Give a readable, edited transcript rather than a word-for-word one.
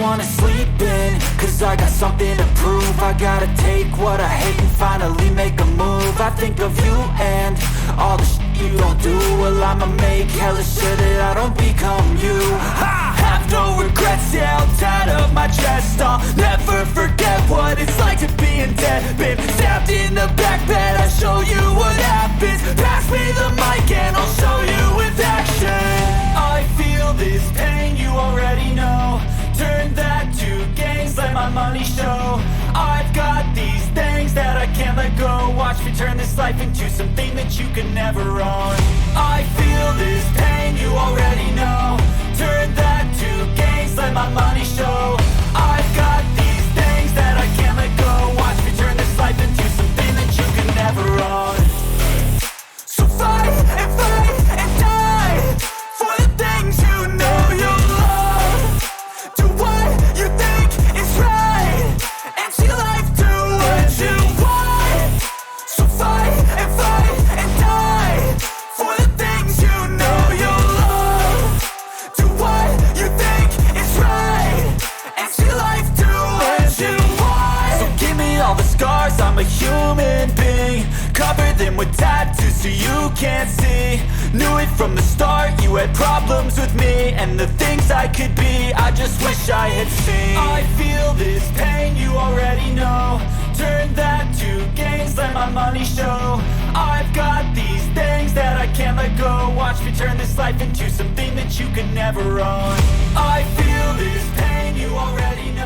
wanna sleep in, cause I got something to prove. I gotta take what I hate and finally make a move. I think of you and all the shit you don't do. Well, I'ma make hella sure that I don't become you. I have no regrets, yeah, I'll tie up my chest. I'll never forget what it's like to be in debt. Been stabbed in the back bed, I'll show you what happens. Pass me the mic and I'll show you with action. I feel this pain, you already know. Turn that to gains, let my money show. I've got these things that I can't let go. Watch me turn this life into something that you can never own. I feel this pain, you already know. Turn that to gains, let my money show. I've got these things that I can't let go. Watch me turn this life into something that you can never own. So fight and die for the things you know you love. Do what you think is right and see life do what you want. So fight and die for the things you know you love. Do what you think is right and see life do what you want. So give me all the scars, I'm a human being. Cover them with tattoos so you can't see. Knew it from the start, you had problems with me and the things I could be, I just wish I had seen. I feel this pain, you already know. Turn that to gains, let my money show. I've got these things that I can't let go. Watch me turn this life into something that you can never own. I feel this pain, you already know.